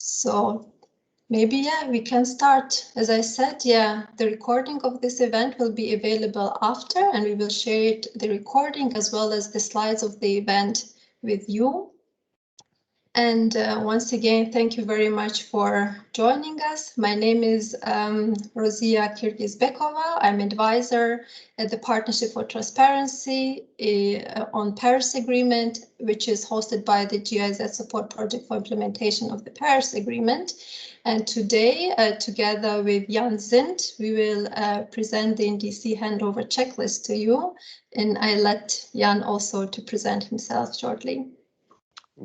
So maybe, yeah, we can start. As I said, yeah, the recording of this event will be available after, and we will share the recording as well as the slides of the event with you. And once again, thank you very much for joining us. My name is Rozia Kirgizbekova. I'm advisor at the Partnership for Transparency on Paris Agreement, which is hosted by the GIZ Support Project for Implementation of the Paris Agreement. And today, together with Jan Zint, we will present the NDC Handover Checklist to you. And I let Jan also to present himself shortly.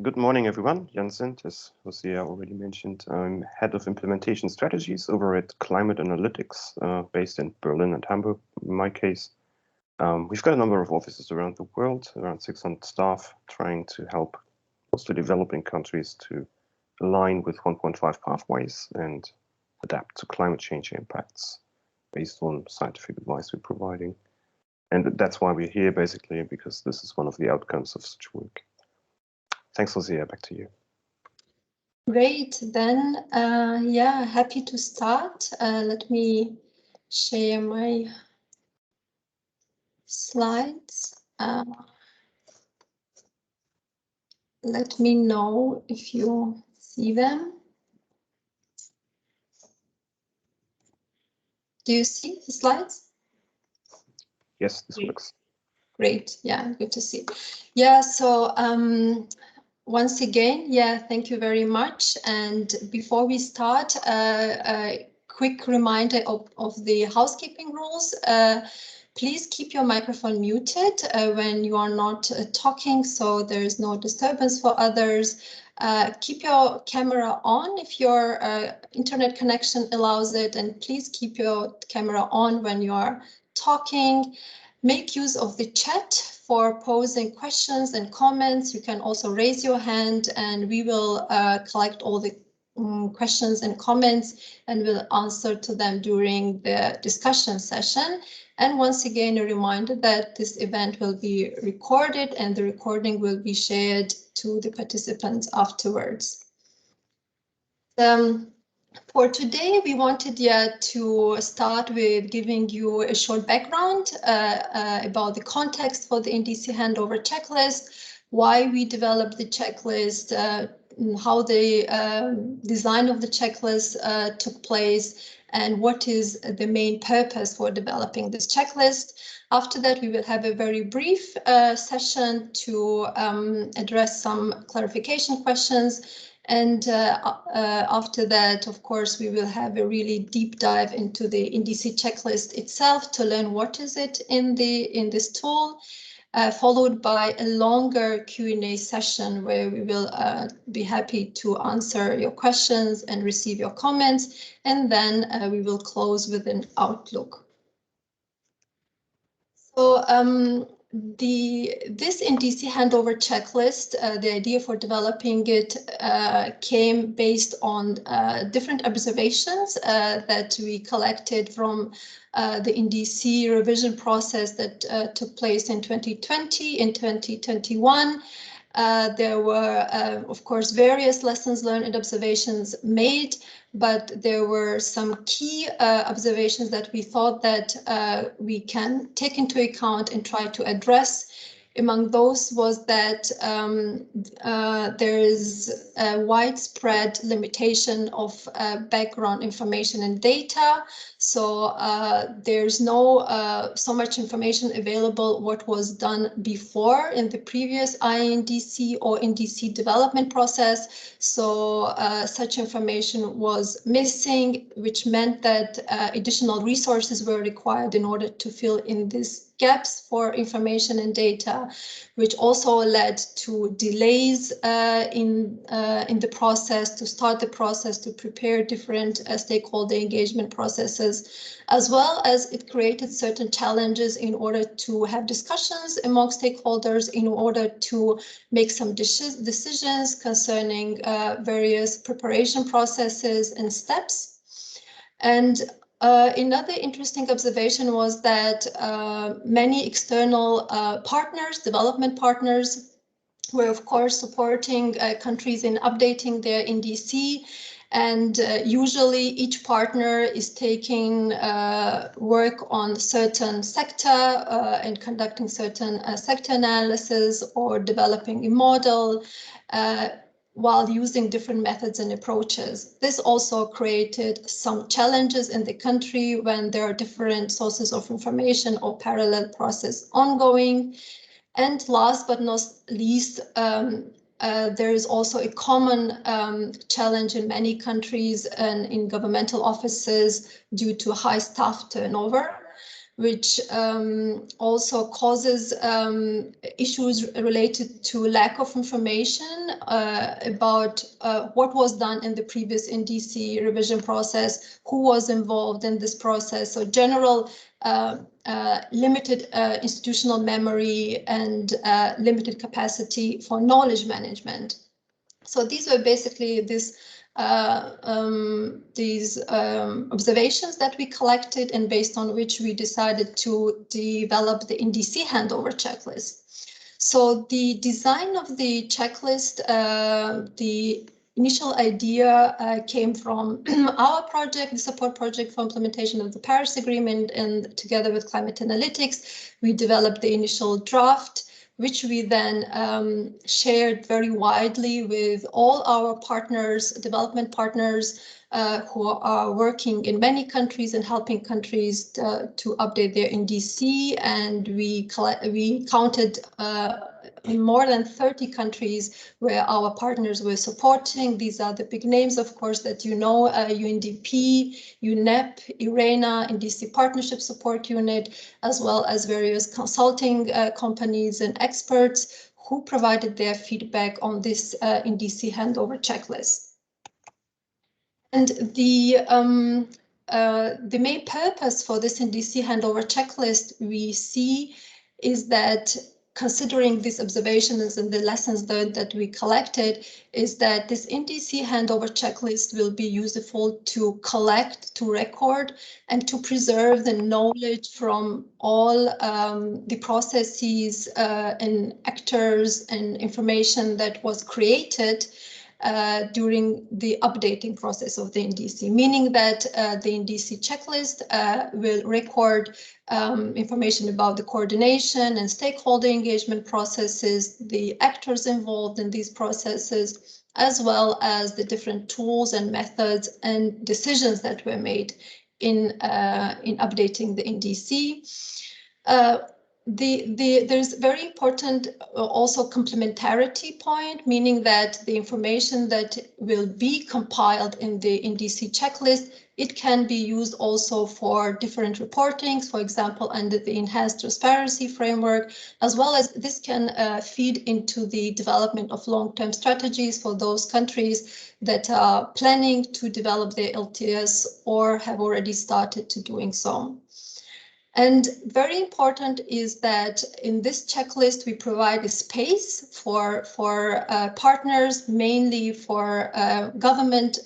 Good morning, everyone. Jan Zint, as Hosea already mentioned, I'm head of implementation strategies over at Climate Analytics, based in Berlin and Hamburg. In my case, we've got a number of offices around the world, around 600 staff, trying to help mostly developing countries to align with 1.5 pathways and adapt to climate change impacts based on scientific advice we're providing. And that's why we're here, basically, because this is one of the outcomes of such work. Thanks, Hosea. Back to you. Great. Then, yeah, happy to start. Let me share my slides. Let me know if you see them. Do you see the slides? Yes, this works. Great. Yeah, good to see. Yeah, so once again, yeah, thank you very much. And before we start, a quick reminder of the housekeeping rules. Please keep your microphone muted when you are not talking, so there is no disturbance for others. Keep your camera on if your internet connection allows it, and please keep your camera on when you are talking. Make use of the chat for posing questions and comments. You can also raise your hand and we will collect all the questions and comments and will answer to them during the discussion session. And once again, a reminder that this event will be recorded and the recording will be shared to the participants afterwards. For today, we wanted to start with giving you a short background about the context for the NDC Handover Checklist, why we developed the checklist, how the design of the checklist took place, and what is the main purpose for developing this checklist. After that, we will have a very brief session to address some clarification questions. And after that, of course, we will have a really deep dive into the NDC checklist itself to learn what is it in this tool, followed by a longer Q&A session where we will be happy to answer your questions and receive your comments. And then we will close with an outlook. So this NDC Handover Checklist, the idea for developing it came based on different observations that we collected from the NDC revision process that took place in 2020 and 2021. There were, of course, various lessons learned and observations made, but there were some key observations that we thought that we can take into account and try to address. Among those was that there is a widespread limitation of background information and data. So there's no so much information available what was done before in the previous INDC or NDC development process. So such information was missing, which meant that additional resources were required in order to fill in these gaps for information and data, which also led to delays in the process, to start the process, to prepare different stakeholder engagement processes, as well as it created certain challenges in order to have discussions among stakeholders, in order to make some decisions concerning various preparation processes and steps. And another interesting observation was that many external partners, development partners, We're of course supporting countries in updating their NDC, and usually each partner is taking work on certain sector and conducting certain sector analysis or developing a model while using different methods and approaches. This also created some challenges in the country when there are different sources of information or parallel process ongoing. And last but not least, there is also a common challenge in many countries and in governmental offices due to high staff turnover, which also causes issues related to lack of information about what was done in the previous NDC revision process, who was involved in this process. So general limited institutional memory and limited capacity for knowledge management. So these were basically these observations that we collected and based on which we decided to develop the NDC Handover Checklist. So the design of the checklist, the initial idea came from our project, the support project for implementation of the Paris Agreement, and together with Climate Analytics, we developed the initial draft, which we then shared very widely with all our partners, development partners, who are working in many countries and helping countries to update their NDC. And we counted in more than 30 countries where our partners were supporting. These are the big names, of course, that you know, UNDP, UNEP, IRENA, NDC Partnership Support Unit, as well as various consulting companies and experts who provided their feedback on this NDC Handover Checklist. And the main purpose for this NDC Handover Checklist we see is that, considering these observations and the lessons learned that we collected, is that this NDC Handover Checklist will be useful to collect, to record, and to preserve the knowledge from all the processes and actors and information that was created during the updating process of the NDC, meaning that the NDC checklist will record information about the coordination and stakeholder engagement processes, the actors involved in these processes, as well as the different tools and methods and decisions that were made in updating the NDC. There's very important also complementarity point, meaning that the information that will be compiled in the NDC checklist, it can be used also for different reportings, for example, under the enhanced transparency framework, as well as this can feed into the development of long-term strategies for those countries that are planning to develop their LTS or have already started to doing so. And very important is that in this checklist, we provide a space for partners, mainly for government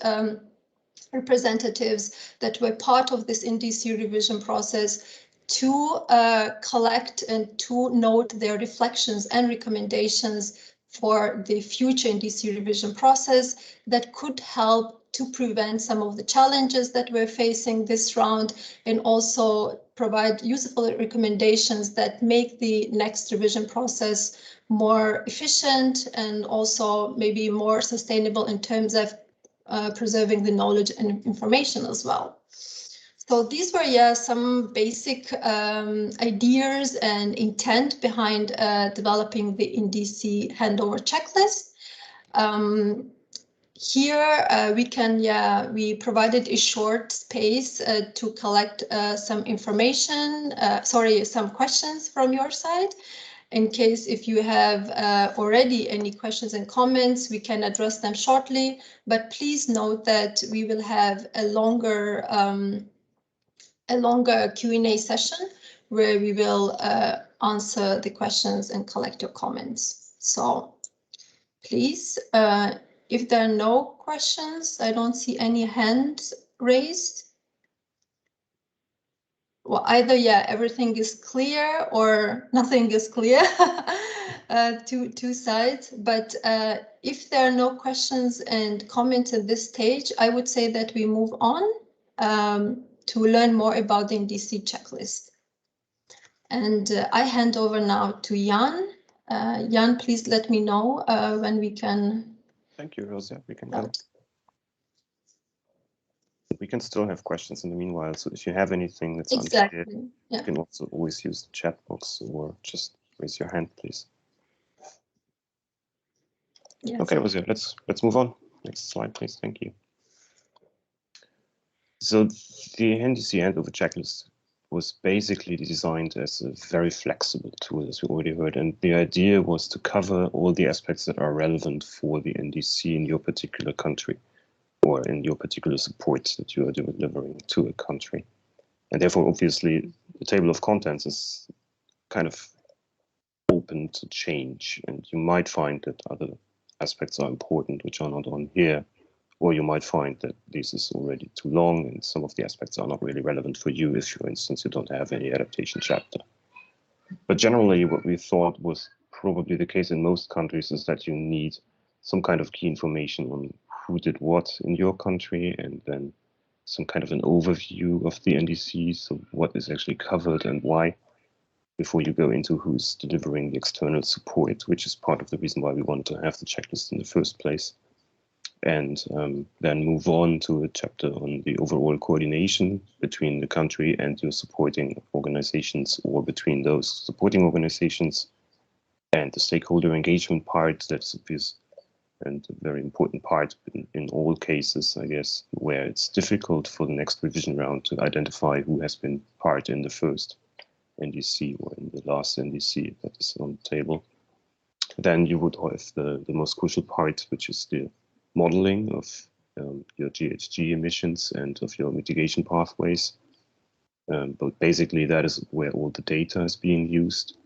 representatives that were part of this NDC revision process, to collect and to note their reflections and recommendations for the future NDC revision process that could help to prevent some of the challenges that we're facing this round, and also provide useful recommendations that make the next revision process more efficient and also maybe more sustainable in terms of preserving the knowledge and information as well. So these were, some basic ideas and intent behind developing the NDC Handover Checklist. Here we provided a short space to collect some information, some questions from your side. In case if you have already any questions and comments, we can address them shortly, but please note that we will have a longer Q&A session where we will answer the questions and collect your comments. So please, if there are no questions, I don't see any hands raised. Well, either, everything is clear or nothing is clear. two sides. But if there are no questions and comments at this stage, I would say that we move on to learn more about the NDC checklist. And I hand over now to Jan. Jan, please let me know when we can. Thank you, Rosa. We can still have questions in the meanwhile. So if you have anything that's unclear, you can also always use the chat box or just raise your hand, please. Yes. Okay, Rosa, let's move on. Next slide, please. Thank you. So the NDC Handover Checklist was basically designed as a very flexible tool, as we already heard. And the idea was to cover all the aspects that are relevant for the NDC in your particular country, or in your particular support that you are delivering to a country. And therefore, obviously, the table of contents is kind of open to change. And you might find that other aspects are important, which are not on here. Or you might find that this is already too long and some of the aspects are not really relevant for you if, for instance, you don't have any adaptation chapter. But generally, what we thought was probably the case in most countries is that you need some kind of key information on who did what in your country, and then some kind of an overview of the NDC, so what is actually covered and why, before you go into who's delivering the external support, which is part of the reason why we wanted to have the checklist in the first place. And then move on to a chapter on the overall coordination between the country and your supporting organizations, or between those supporting organizations and the stakeholder engagement part. That's obvious and a very important part in all cases, I guess, where it's difficult for the next revision round to identify who has been part in the first NDC or in the last NDC that is on the table. Then you would have the most crucial part, which is the modeling of your GHG emissions and of your mitigation pathways. But basically that is where all the data is being used.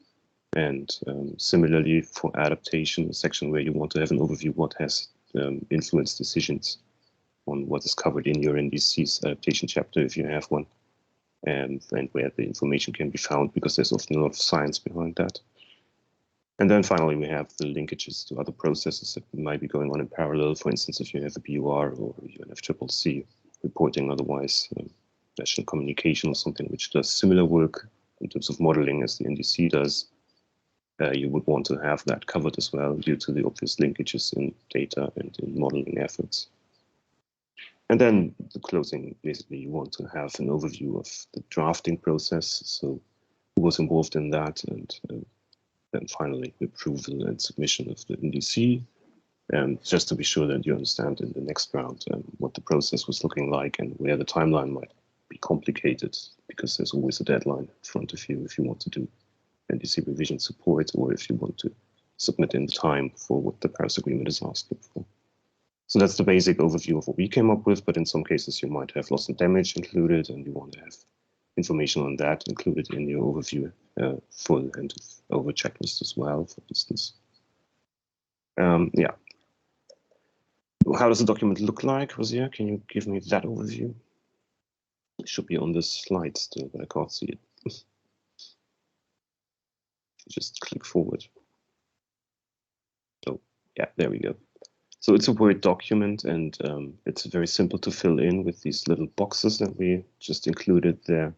And similarly for adaptation, a section where you want to have an overview what has influenced decisions on what is covered in your NDC's adaptation chapter, if you have one, and where the information can be found, because there's often a lot of science behind that. And then finally, we have the linkages to other processes that might be going on in parallel. For instance, if you have a BUR or UNFCCC reporting, otherwise national communication or something which does similar work in terms of modeling as the NDC does, you would want to have that covered as well due to the obvious linkages in data and in modeling efforts. And then the closing, basically, you want to have an overview of the drafting process. So who was involved in that, and then finally, the approval and submission of the NDC, just to be sure that you understand in the next round what the process was looking like and where the timeline might be complicated, because there's always a deadline in front of you if you want to do NDC revision support, or if you want to submit in time for what the Paris Agreement is asking for. So that's the basic overview of what we came up with, but in some cases you might have loss and damage included, and you want to have information on that included in your overview for the Handover Checklist as well, for instance. Yeah. How does the document look like, Rosia? Can you give me that overview? It should be on this slide still, but I can't see it. Just click forward. Oh, yeah, there we go. So it's a Word document, and it's very simple to fill in with these little boxes that we just included there.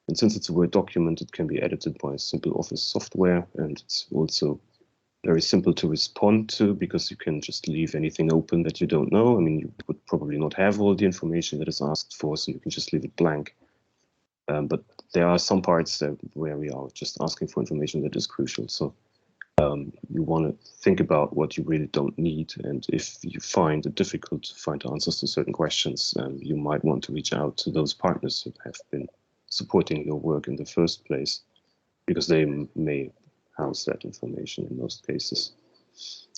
And since it's a Word document, it can be edited by simple Office software, and it's also very simple to respond to, because you can just leave anything open that you don't know. I mean, you would probably not have all the information that is asked for, so you can just leave it blank. But there are some parts where we are just asking for information that is crucial. So you want to think about what you really don't need, and if you find it difficult to find answers to certain questions, you might want to reach out to those partners who have been supporting your work in the first place, because they may house that information in most cases.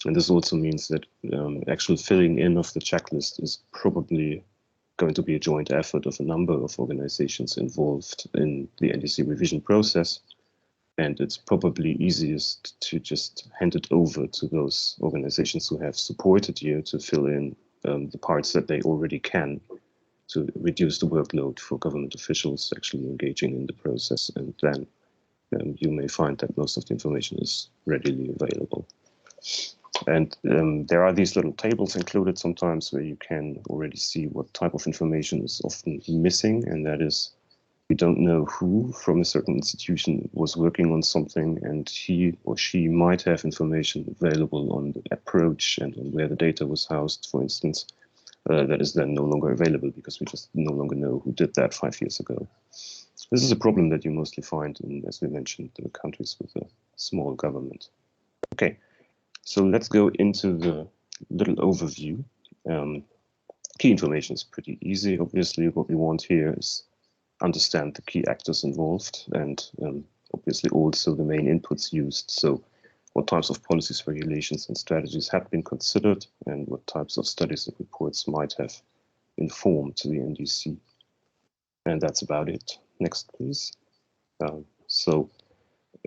And this also means that actual filling in of the checklist is probably going to be a joint effort of a number of organizations involved in the NDC revision process. And it's probably easiest to just hand it over to those organizations who have supported you to fill in the parts that they already can, to reduce the workload for government officials actually engaging in the process. And then you may find that most of the information is readily available. And there are these little tables included sometimes where you can already see what type of information is often missing, and that is, we don't know who from a certain institution was working on something, and he or she might have information available on the approach and on where the data was housed, for instance, that is then no longer available because we just no longer know who did that 5 years ago. This is a problem that you mostly find in, as we mentioned, the countries with a small government. Okay, so let's go into the little overview. Key information is pretty easy. Obviously, what we want here is understand the key actors involved and obviously also the main inputs used. So what types of policies, regulations, and strategies have been considered, and what types of studies and reports might have informed the NDC. And that's about it. Next, please. So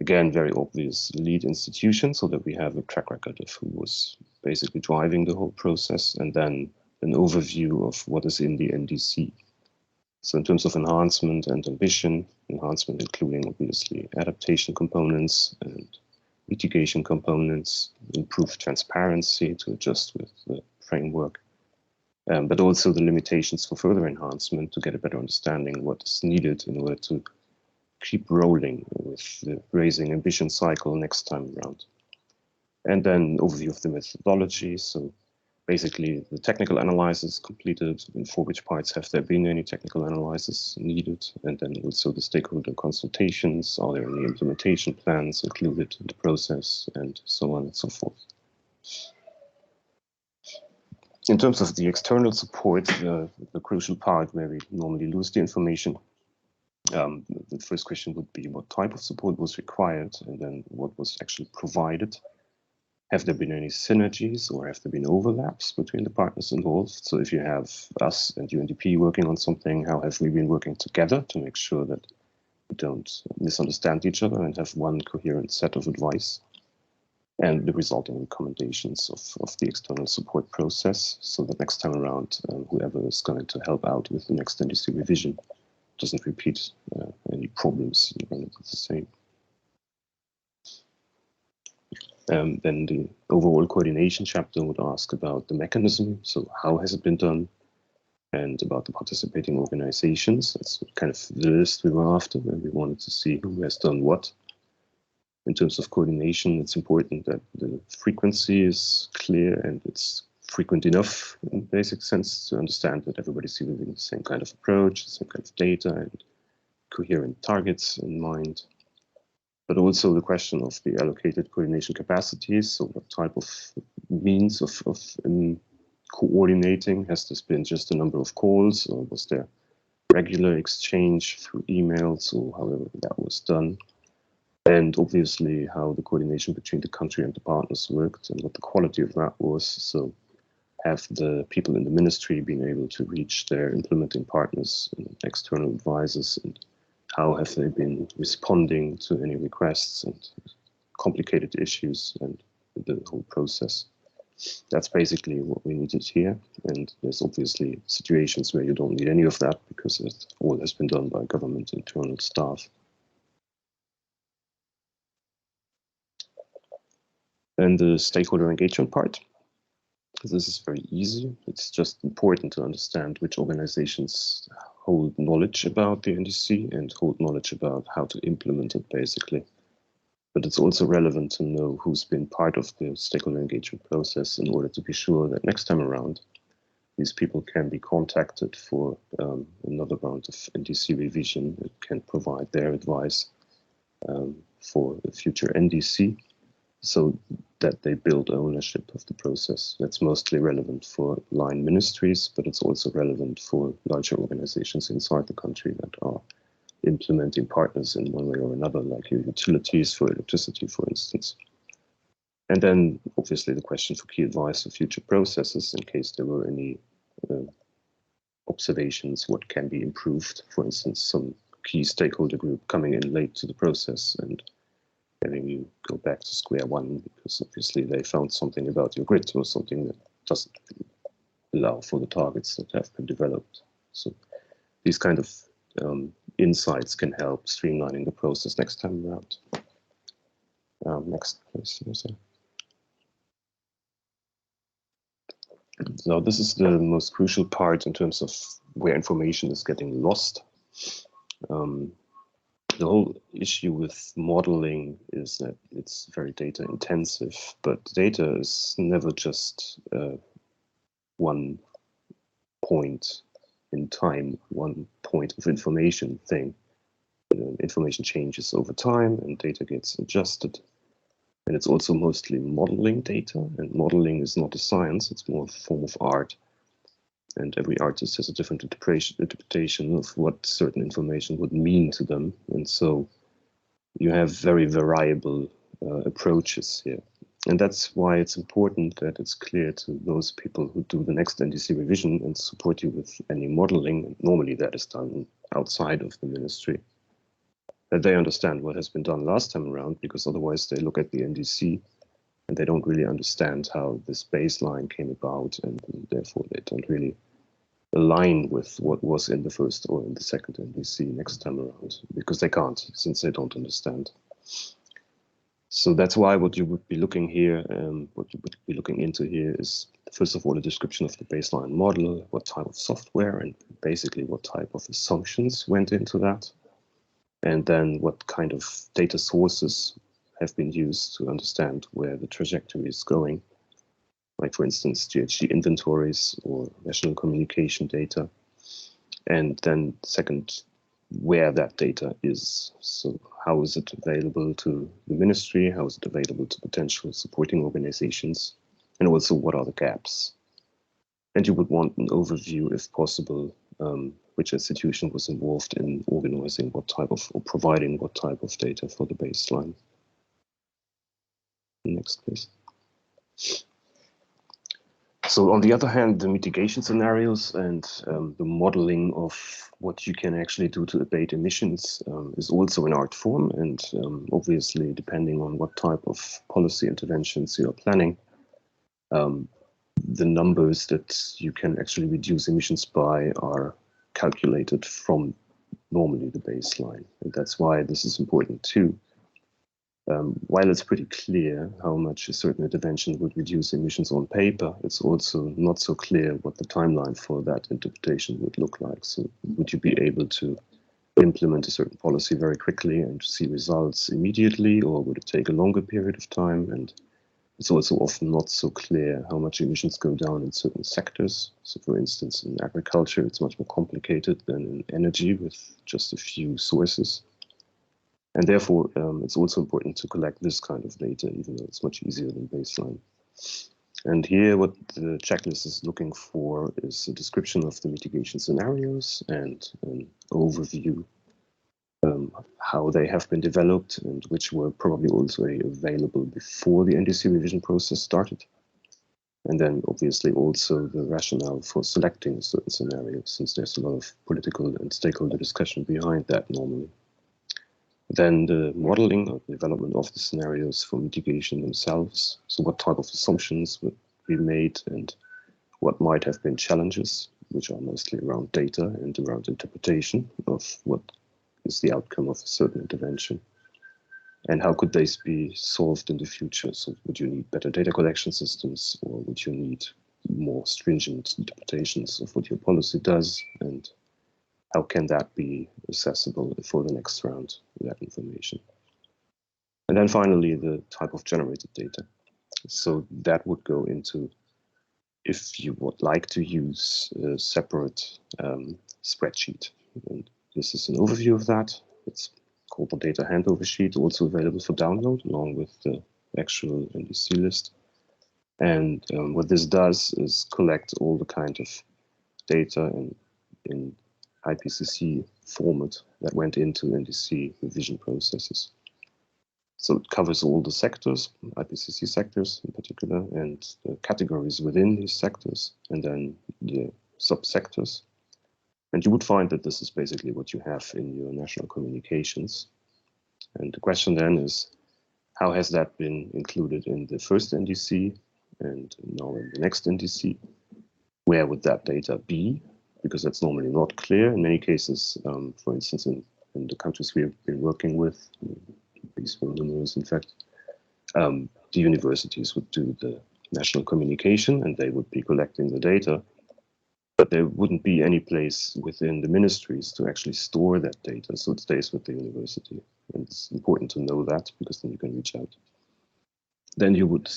again, very obvious lead institution, so that we have a track record of who was basically driving the whole process, and then an overview of what is in the NDC. So in terms of enhancement and ambition, enhancement including obviously adaptation components and mitigation components, improved transparency to adjust with the framework, but also the limitations for further enhancement to get a better understanding what is needed in order to keep rolling with the raising ambition cycle next time around. And then overview of the methodology. So basically the technical analysis completed, and for which parts have there been any technical analysis needed, and then also the stakeholder consultations, are there any implementation plans included in the process, and so on and so forth. In terms of the external support, the crucial part where we normally lose the information, the first question would be what type of support was required, and then what was actually provided. Have there been any synergies or have there been overlaps between the partners involved? So if you have us and UNDP working on something, how have we been working together to make sure that we don't misunderstand each other and have one coherent set of advice? And the resulting recommendations of the external support process, so that next time around, whoever is going to help out with the next NDC revision doesn't repeat any problems and run into the same. Then the overall coordination chapter would ask about the mechanism, so how has it been done, and about the participating organizations. That's kind of the list we were after, and we wanted to see who has done what. In terms of coordination, it's important that the frequency is clear and it's frequent enough in basic sense to understand that everybody's using the same kind of approach, the same kind of data, and coherent targets in mind. But also the question of the allocated coordination capacities. So what type of means of coordinating? Has this been just a number of calls, or was there regular exchange through emails, or however that was done? And obviously how the coordination between the country and the partners worked and what the quality of that was. So have the people in the ministry been able to reach their implementing partners and external advisors, and how have they been responding to any requests and complicated issues and the whole process? That's basically what we needed here. And there's obviously situations where you don't need any of that because it all has been done by government internal staff. And the stakeholder engagement part. This is very easy. It's just important to understand which organizations hold knowledge about the NDC and hold knowledge about how to implement it, basically. But it's also relevant to know who's been part of the stakeholder engagement process in order to be sure that next time around, these people can be contacted for another round of NDC revision and can provide their advice for the future NDC, so that they build ownership of the process. That's mostly relevant for line ministries, but it's also relevant for larger organizations inside the country that are implementing partners in one way or another, like your utilities for electricity, for instance. And then obviously the question for key advice for future processes in case there were any observations, what can be improved, for instance, some key stakeholder group coming in late to the process and having you go back to square one because obviously they found something about your grid or something that doesn't allow for the targets that have been developed. So these kind of insights can help streamlining the process next time around. Next, please. So this is the most crucial part in terms of where information is getting lost. The whole issue with modeling is that it's very data intensive, but data is never just one point in time, one point of information thing. Information changes over time and data gets adjusted. And it's also mostly modeling data, and modeling is not a science, it's more a form of art. And every artist has a different interpretation of what certain information would mean to them. And so you have very variable approaches here. And that's why it's important that it's clear to those people who do the next NDC revision and support you with any modeling, and normally that is done outside of the ministry, that they understand what has been done last time around, because otherwise they look at the NDC and they don't really understand how this baseline came about, and therefore they don't really align with what was in the first or in the second NDC next time around, because they can't, since they don't understand. So that's why what you would be looking here, what you would be looking into here is, first of all, a description of the baseline model, what type of software, and basically what type of assumptions went into that. And then what kind of data sources have been used to understand where the trajectory is going. Like, for instance, GHG inventories or national communication data. And then second, where that data is. So how is it available to the ministry? How is it available to potential supporting organizations? And also, what are the gaps? And you would want an overview, if possible, which institution was involved in organizing what type of, or providing what type of data for the baseline. Next, please. So on the other hand, the mitigation scenarios and the modeling of what you can actually do to abate emissions is also an art form. And obviously, depending on what type of policy interventions you are planning, the numbers that you can actually reduce emissions by are calculated from normally the baseline. And that's why this is important too. While it's pretty clear how much a certain intervention would reduce emissions on paper, it's also not so clear what the timeline for that interpretation would look like. So would you be able to implement a certain policy very quickly and see results immediately, or would it take a longer period of time? And it's also often not so clear how much emissions go down in certain sectors. So for instance, in agriculture, it's much more complicated than in energy with just a few sources. And therefore, it's also important to collect this kind of data, even though it's much easier than baseline. And here, what the checklist is looking for is a description of the mitigation scenarios and an overview how they have been developed and which were probably also available before the NDC revision process started. And then obviously also the rationale for selecting a certain scenario, since there's a lot of political and stakeholder discussion behind that normally. Then the modeling or development of the scenarios for mitigation themselves. So what type of assumptions would be made and what might have been challenges, which are mostly around data and around interpretation of what is the outcome of a certain intervention. And how could these be solved in the future? So would you need better data collection systems, or would you need more stringent interpretations of what your policy does? And how can that be accessible for the next round of that information? And then finally, the type of generated data. So that would go into if you would like to use a separate spreadsheet. And this is an overview of that. It's called the data handover sheet, also available for download along with the actual NDC list. And what this does is collect all the kind of data in IPCC format that went into NDC revision processes. So it covers all the sectors, IPCC sectors in particular, and the categories within these sectors, and then the subsectors. And you would find that this is basically what you have in your national communications. And the question then is, how has that been included in the first NDC and now in the next NDC? Where would that data be? because that's normally not clear. In many cases, for instance, in the countries we've been working with, these were numerous in fact, the universities would do the national communication and they would be collecting the data, but there wouldn't be any place within the ministries to actually store that data, so it stays with the university. And it's important to know that, because then you can reach out. Then you would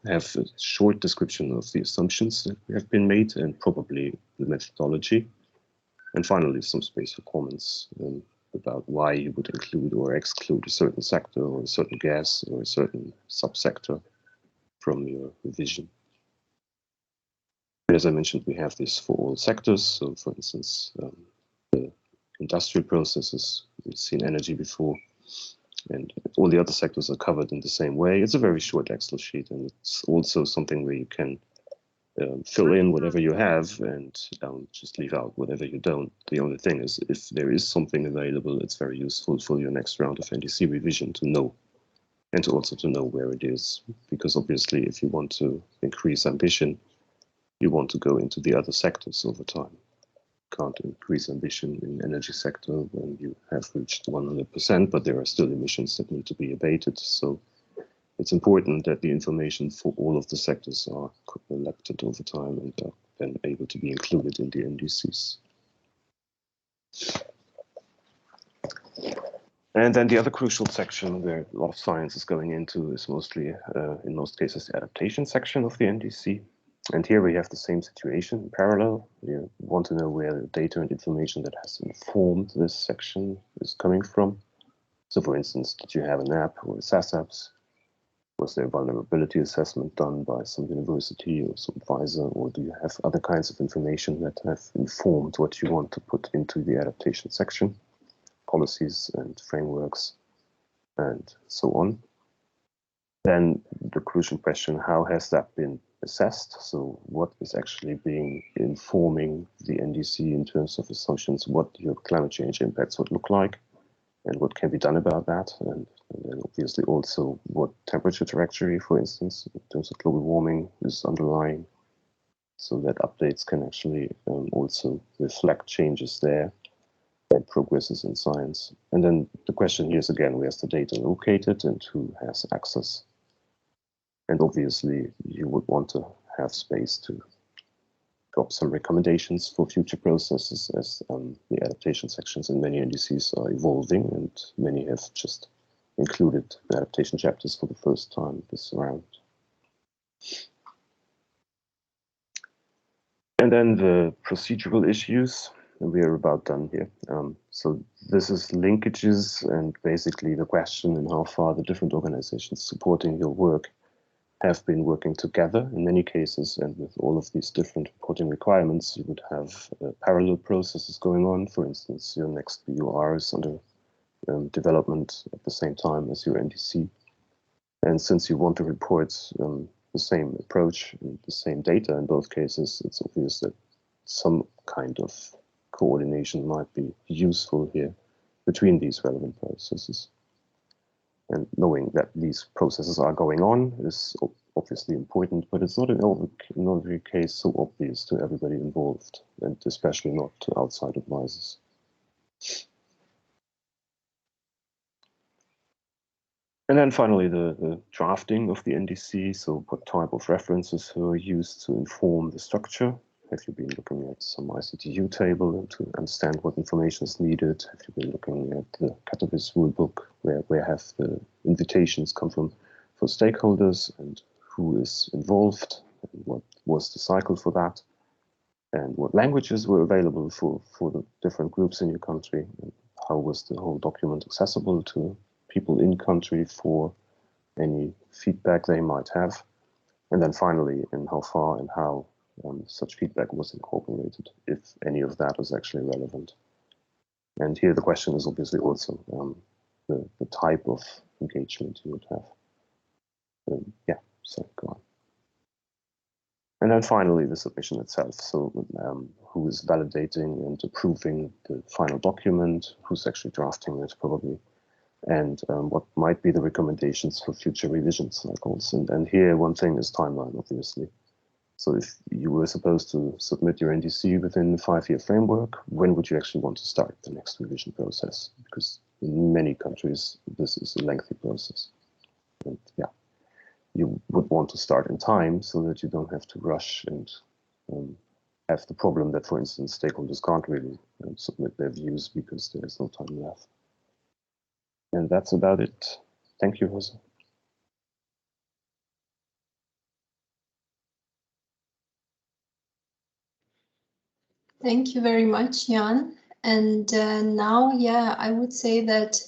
have a short description of the assumptions that have been made and probably the methodology. And finally, some space for comments about why you would include or exclude a certain sector or a certain gas or a certain subsector from your revision. As I mentioned, we have this for all sectors. So for instance, the industrial processes, we've seen energy before, and all the other sectors are covered in the same way. It's a very short Excel sheet, and it's also something where you can fill in whatever you have and just leave out whatever you don't. The only thing is, if there is something available, it's very useful for your next round of NDC revision to know, and to also to know where it is. Because obviously, if you want to increase ambition, you want to go into the other sectors over time. You can't increase ambition in energy sector when you have reached 100%, but there are still emissions that need to be abated. So it's important that the information for all of the sectors are collected over time and are then able to be included in the NDCs. And then the other crucial section where a lot of science is going into is mostly, in most cases, the adaptation section of the NDC. And here we have the same situation in parallel. You want to know where the data and information that has informed this section is coming from. So for instance, did you have an app or a SaaS apps? Was there a vulnerability assessment done by some university or some advisor, or do you have other kinds of information that have informed what you want to put into the adaptation section, policies and frameworks and so on? Then the crucial question, how has that been assessed? So what is actually being informing the NDC in terms of assumptions, what your climate change impacts would look like, and what can be done about that, and then obviously also what temperature trajectory, for instance, in terms of global warming is underlying, so that updates can actually also reflect changes there and progresses in science. And then the question here is again, where's the data located and who has access? And obviously you would want to have space to drop some recommendations for future processes, as the adaptation sections in many NDCs are evolving, and many have just included the adaptation chapters for the first time this round. And then the procedural issues, and we are about done here. So this is linkages and basically the question in how far the different organizations supporting your work have been working together in many cases, and with all of these different reporting requirements, you would have parallel processes going on. For instance, your next BUR is under development at the same time as your NDC. And since you want to report the same approach and the same data in both cases, it's obvious that some kind of coordination might be useful here between these relevant processes. And knowing that these processes are going on is obviously important, but it's not in every case so obvious to everybody involved, and especially not to outside advisors. And then finally, the drafting of the NDC. So what type of references are used to inform the structure? Have you been looking at some ICTU table to understand what information is needed? Have you been looking at the Katowice rulebook, where have the invitations come from for stakeholders, and who is involved, and what was the cycle for that, and what languages were available for the different groups in your country, and how was the whole document accessible to people in country for any feedback they might have, and then finally, in how far and how such feedback was incorporated, if any of that is actually relevant. And here the question is obviously also the type of engagement you would have. Yeah, so go on. And then finally, the submission itself. So who is validating and approving the final document, who's actually drafting it probably, and what might be the recommendations for future revision cycles. And here one thing is timeline, obviously. So if you were supposed to submit your NDC within the 5-year framework, when would you actually want to start the next revision process? Because in many countries, this is a lengthy process. And yeah, you would want to start in time so that you don't have to rush and have the problem that, for instance, stakeholders can't really submit their views because there is no time left. And that's about it. Thank you, Jose. Thank you very much, Jan. And now, yeah, I would say that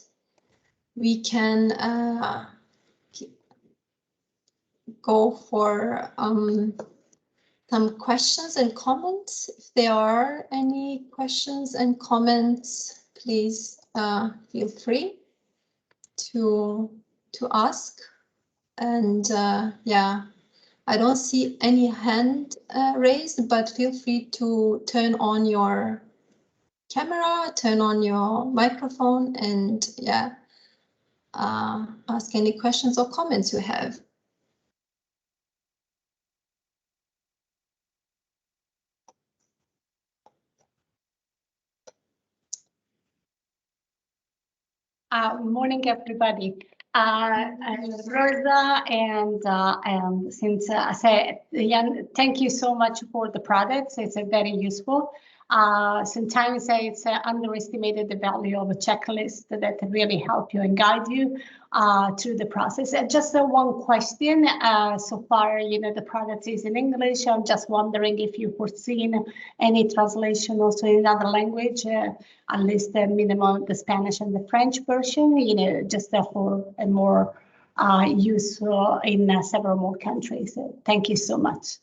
we can go for some questions and comments. If there are any questions and comments, please feel free to ask. And yeah, I don't see any hand raised, but feel free to turn on your camera, turn on your microphone, and yeah, ask any questions or comments you have. Good morning, everybody. Rosa, and since I said, Jan, thank you so much for the products. It's very useful. Sometimes it's underestimated the value of a checklist that really help you and guide you through the process. And just one question. So far, the product is in English. I'm just wondering if you've foreseen any translation also in another language, at least the minimum, the Spanish and the French version, just for a more useful in several more countries. So thank you so much.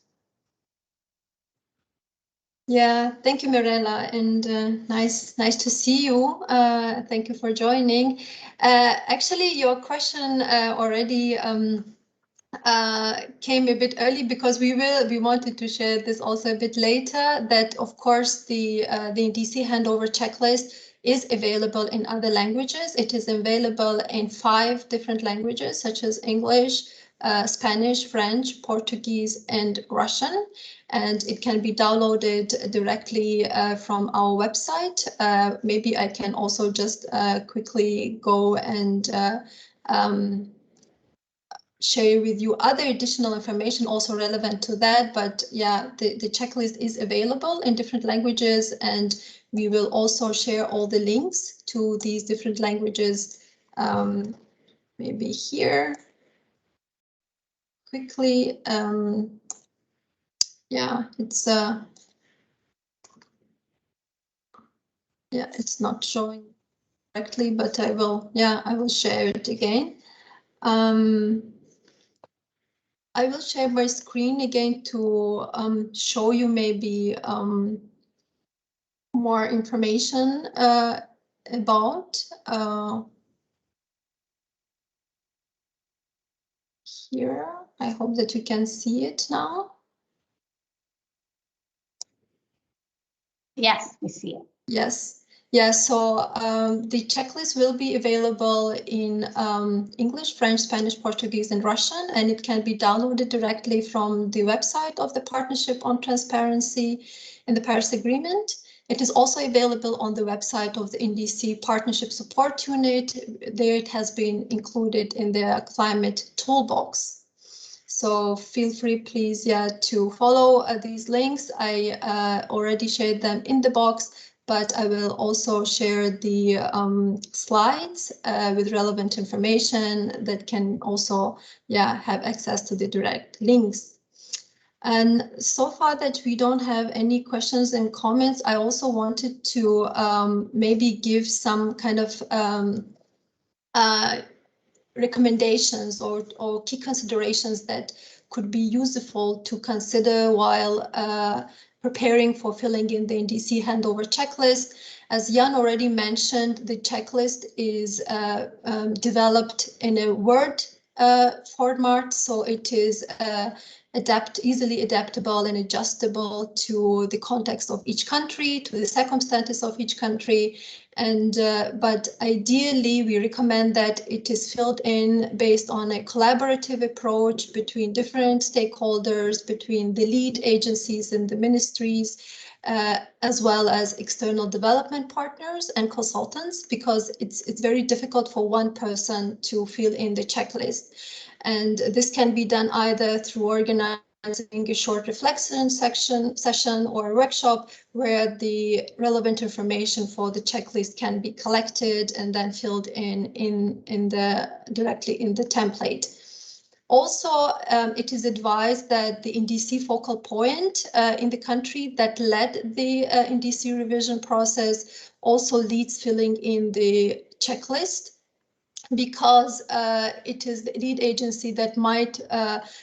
Yeah, thank you, Mirella, and nice to see you. Thank you for joining. Actually, your question already came a bit early because we wanted to share this also a bit later. That of course the NDC Handover Checklist is available in other languages. It is available in 5 different languages such as English, Spanish, French, Portuguese, and Russian. And it can be downloaded directly from our website. Maybe I can also just quickly go and share with you other additional information also relevant to that. But yeah, the checklist is available in different languages, and we will also share all the links to these different languages maybe here quickly. Yeah, it's it's not showing correctly, but I will share it again. I will share my screen again to show you maybe more information about here. I hope that you can see it now. Yes, we see it. Yes. Yeah, so the checklist will be available in English, French, Spanish, Portuguese, and Russian, and it can be downloaded directly from the website of the Partnership on Transparency and the Paris Agreement. It is also available on the website of the NDC Partnership Support Unit. There it has been included in the Climate Toolbox. So feel free, please, to follow these links. I already shared them in the box, but I will also share the slides with relevant information that can also have access to the direct links. And so far that we don't have any questions and comments, I also wanted to maybe give some kind of recommendations or key considerations that could be useful to consider while preparing for filling in the NDC Handover Checklist. As Jan already mentioned, the checklist is developed in a Word format, so it is easily adaptable and adjustable to the context of each country, to the circumstances of each country. And but ideally, we recommend that it is filled in based on a collaborative approach between different stakeholders, between the lead agencies and the ministries, as well as external development partners and consultants, because it's very difficult for one person to fill in the checklist. And this can be done either through organizing a short reflection session or a workshop where the relevant information for the checklist can be collected and then filled directly in the template. Also, it is advised that the NDC focal point in the country that led the NDC revision process also leads filling in the checklist, because it is the lead agency that might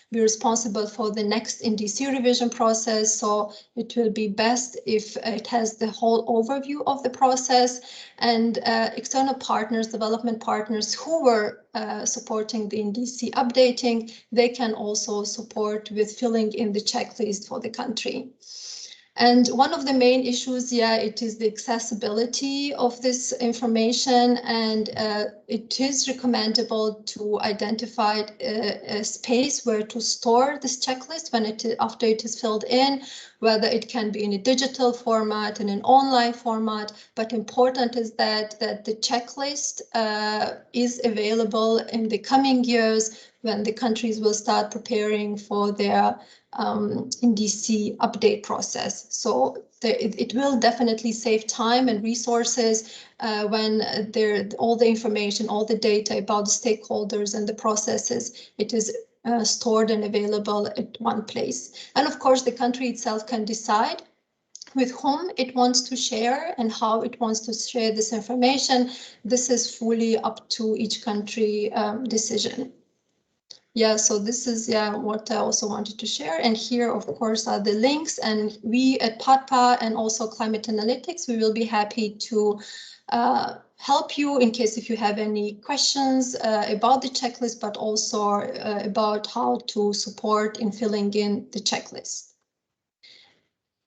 be responsible for the next NDC revision process. So it will be best if it has the whole overview of the process, and external partners, development partners who were supporting the NDC updating, they can also support with filling in the checklist for the country. And one of the main issues, it is the accessibility of this information, and it is recommendable to identify a space where to store this checklist after it is filled in, whether it can be in a digital format, in an online format. But important is that the checklist is available in the coming years when the countries will start preparing for their NDC update process. So it will definitely save time and resources when all the information, all the data about the stakeholders and the processes, it is stored and available at one place. And of course, the country itself can decide with whom it wants to share and how it wants to share this information. This is fully up to each country decision. So this is what I also wanted to share. And here, of course, are the links. And we at PADPA and also Climate Analytics, we will be happy to help you in case if you have any questions about the checklist, but also about how to support in filling in the checklist.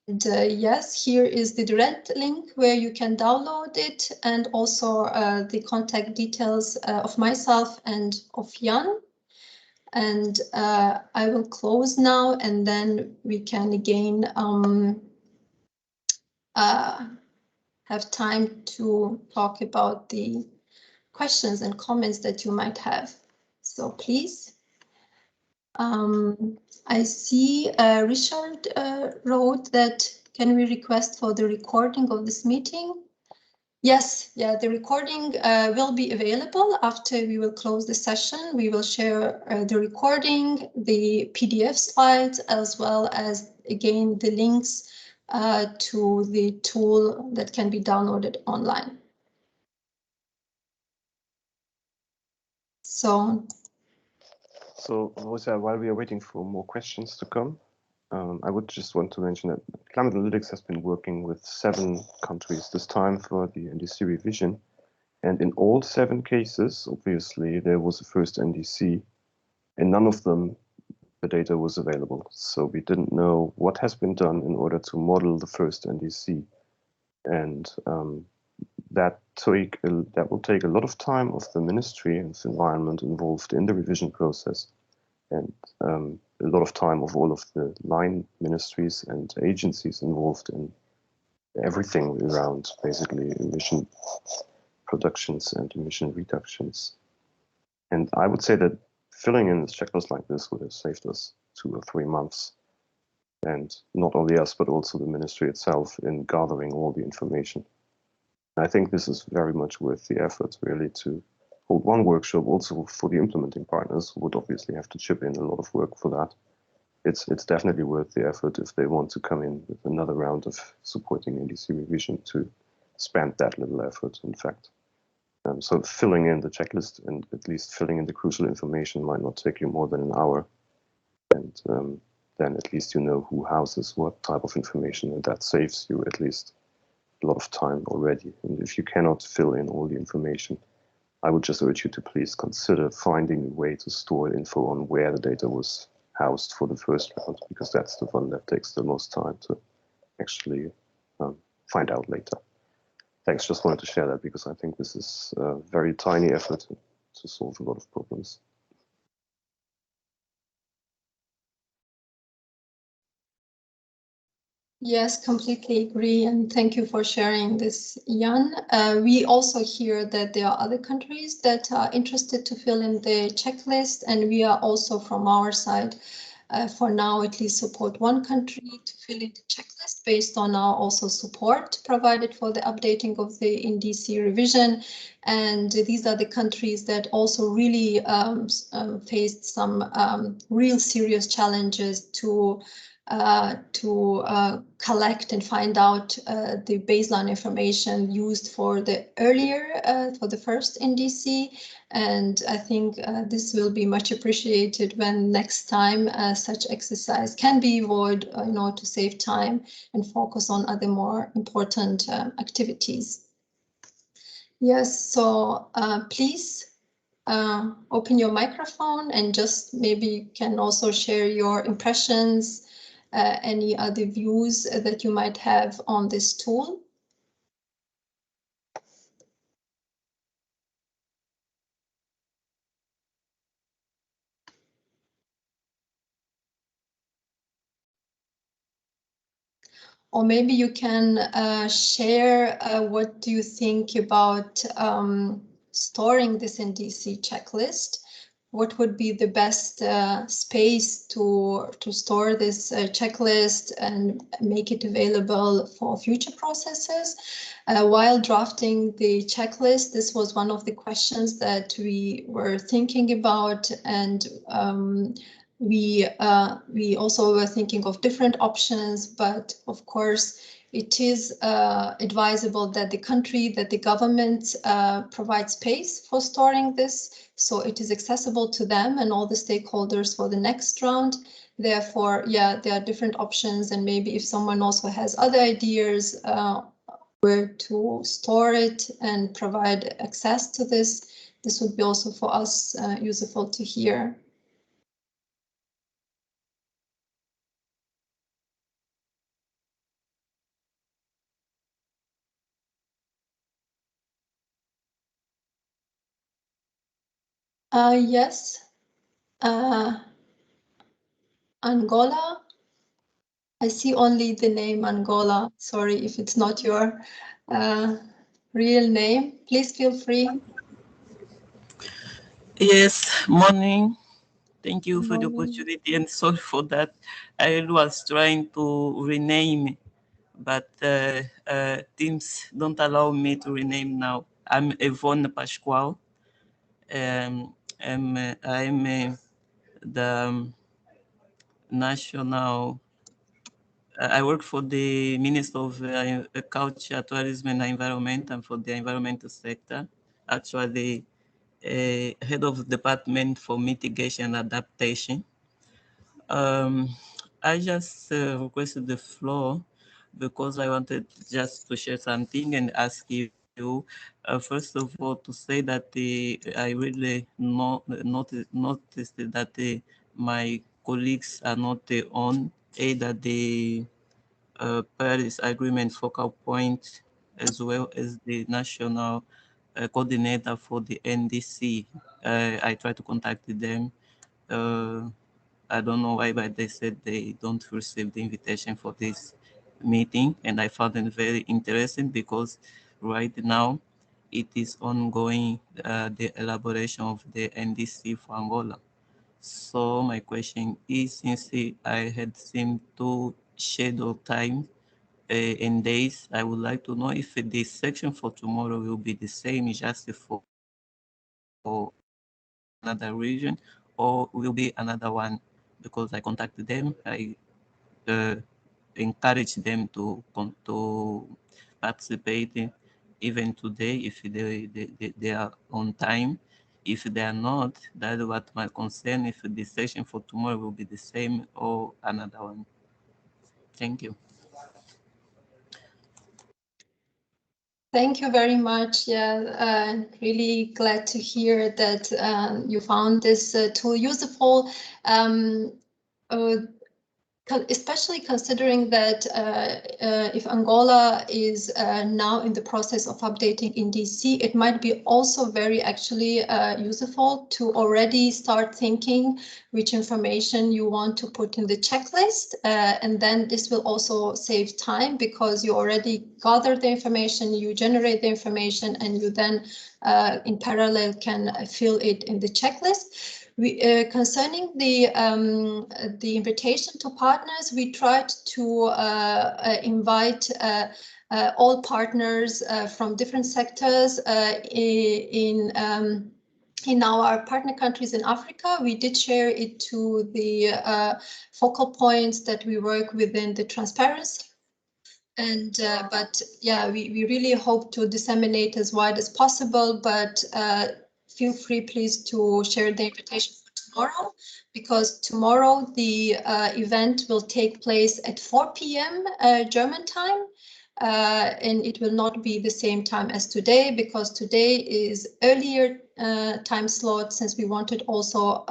And yes, here is the direct link where you can download it, and also the contact details of myself and of Jan. And I will close now, and then we can again have time to talk about the questions and comments that you might have. So please. I see Richard wrote that, can we request for the recording of this meeting? Yes, the recording will be available after we will close the session. We will share the recording, the PDF slides, as well as, again, the links to the tool that can be downloaded online. So Rosa, while we are waiting for more questions to come, I would just want to mention that Climate Analytics has been working with 7 countries this time for the NDC revision. And in all 7 cases, obviously, there was a first NDC, and none of them, the data was available. So we didn't know what has been done in order to model the first NDC. And that will take a lot of time of the Ministry of Environment involved in the revision process, and a lot of time of all of the line ministries and agencies involved in everything around basically emission productions and emission reductions. And I would say that filling in a checklist like this would have saved us 2 or 3 months, and not only us, but also the ministry itself in gathering all the information. I think this is very much worth the effort, really, to hold one workshop. Also for the implementing partners would obviously have to chip in a lot of work for that. It's definitely worth the effort if they want to come in with another round of supporting NDC revision to spend that little effort, in fact. So filling in the checklist and at least filling in the crucial information might not take you more than an hour. And then at least you know who houses what type of information, and that saves you at least a lot of time already. And if you cannot fill in all the information, I would just urge you to please consider finding a way to store info on where the data was housed for the first round, because that's the one that takes the most time to actually find out later. Thanks, just wanted to share that because I think this is a very tiny effort to solve a lot of problems. Yes, completely agree, and thank you for sharing this, Jan. We also hear that there are other countries that are interested to fill in the checklist, and we are also from our side, for now at least, support one country to fill in the checklist based on our also support provided for the updating of the NDC revision. And these are the countries that also really faced some real serious challenges to collect and find out the baseline information used for the earlier, for the first NDC. And I think this will be much appreciated when next time such exercise can be avoided in order to save time and focus on other more important activities. Yes, so please open your microphone and just maybe you can also share your impressions, any other views that you might have on this tool. Or maybe you can share what do you think about storing this NDC checklist? What would be the best space to store this checklist and make it available for future processes? While drafting the checklist, this was one of the questions that we were thinking about, and we also were thinking of different options, but of course it is advisable that the country, that the government provides space for storing this, so it is accessible to them and all the stakeholders for the next round. Therefore, yeah, there are different options, and maybe if someone also has other ideas where to store it and provide access to this, this would be also for us useful to hear. Yes, Angola. I see only the name Angola. Sorry if it's not your real name. Please feel free. Yes, morning. Thank you for the opportunity and sorry for that. I was trying to rename, but Teams don't allow me to rename now. I'm Yvonne Pascual. I'm the national. I work for the Minister of Culture, Tourism and Environment, and for the environmental sector. Actually, head of department for mitigation and adaptation. I just requested the floor because I wanted just to share something and ask you, first of all, to say that I really noticed that my colleagues are not on either the Paris Agreement focal point as well as the national coordinator for the NDC. I tried to contact them. I don't know why, but they said they don't receive the invitation for this meeting, and I found it very interesting because right now it is ongoing, the elaboration of the NDC for Angola. So my question is, since I had seen to schedule time in days, I would like to know if the section for tomorrow will be the same just for another region or will be another one, because I contacted them. I encourage them to participate even today if they are on time. If they are not, that's what my concern, if the session for tomorrow will be the same or another one. Thank you. Thank you very much. Yeah, really glad to hear that you found this tool useful. especially considering that if Angola is now in the process of updating NDC, it might be also very actually useful to already start thinking which information you want to put in the checklist. And then this will also save time because you already gather the information, you generate the information, and you then in parallel can fill it in the checklist. Concerning the invitation to partners, we tried to invite all partners from different sectors in our partner countries in Africa. We did share it to the focal points that we work within the transparency. And but yeah, we really hope to disseminate as wide as possible, but feel free, please, to share the invitation for tomorrow, because tomorrow the event will take place at 4 p.m. German time, and it will not be the same time as today, because today is earlier time slot, since we wanted also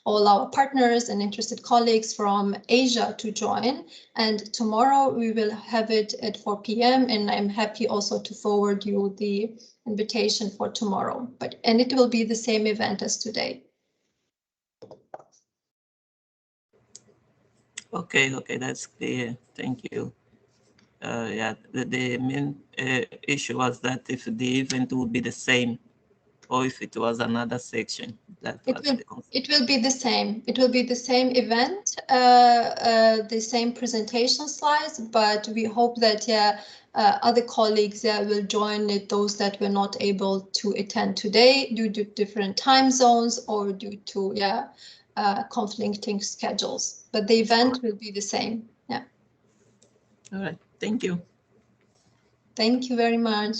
all our partners and interested colleagues from Asia to join. And tomorrow we will have it at 4 p.m. and I'm happy also to forward you the invitation for tomorrow. And it will be the same event as today. Okay, that's clear. Thank you. Yeah, the main issue was that if the event would be the same, or if it was another section. It will be the same. It will be the same event, the same presentation slides, but we hope that other colleagues will join it, those that were not able to attend today due to different time zones or due to conflicting schedules. But the event will be the same. Yeah. All right. Thank you. Thank you very much.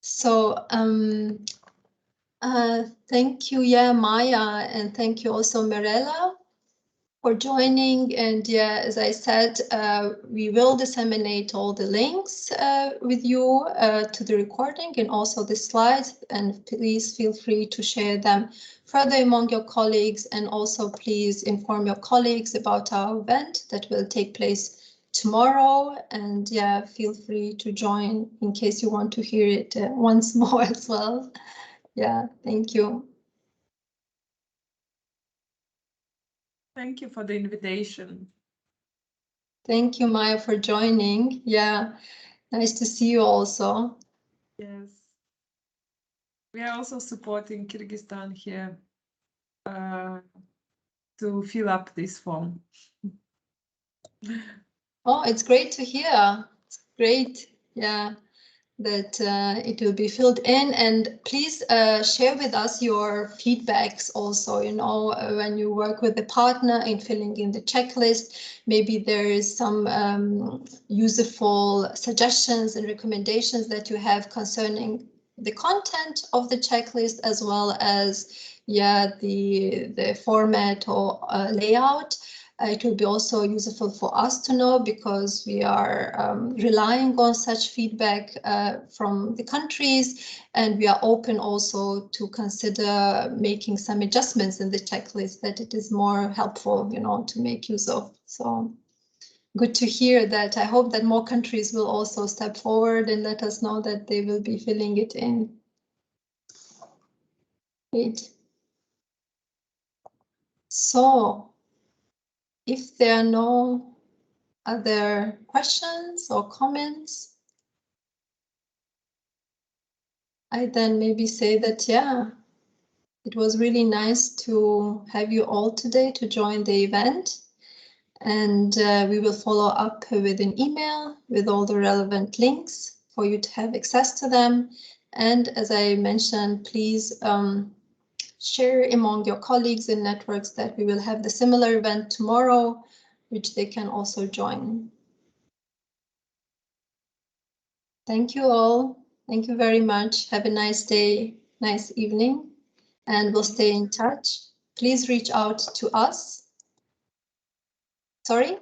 So thank you, Maya, and thank you also, Mirella, for joining. And as I said, we will disseminate all the links with you to the recording and also the slides, and please feel free to share them further among your colleagues, and also please inform your colleagues about our event that will take place tomorrow, and feel free to join in case you want to hear it once more as well. Thank you. Thank you for the invitation. Thank you, Maya, for joining. Nice to see you also. Yes. We are also supporting Kyrgyzstan here to fill up this form. Oh, it's great to hear. It's great, that it will be filled in. And please share with us your feedbacks also, when you work with the partner in filling in the checklist, maybe there is some useful suggestions and recommendations that you have concerning the content of the checklist, as well as the format or layout. It will be also useful for us to know, because we are relying on such feedback from the countries, and we are open also to consider making some adjustments in the checklist that it is more helpful, to make use of. So good to hear that. I hope that more countries will also step forward and let us know that they will be filling it in. Great. So, if there are no other questions or comments, I then maybe say that, it was really nice to have you all today to join the event. And we will follow up with an email with all the relevant links for you to have access to them. And as I mentioned, please share among your colleagues and networks that we will have the similar event tomorrow, which they can also join. Thank you all. Thank you very much. Have a nice day, nice evening, and we'll stay in touch. Please reach out to us. Sorry?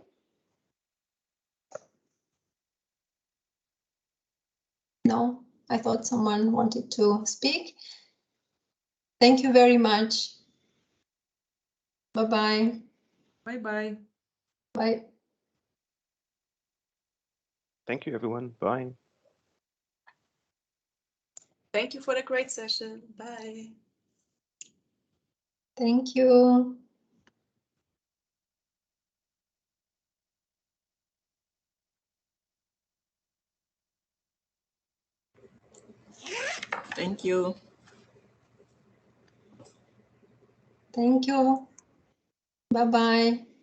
No, I thought someone wanted to speak. Thank you very much. Bye-bye. Bye-bye. Bye. Thank you, everyone. Bye. Thank you for the great session. Bye. Thank you. Thank you. Thank you. Bye-bye.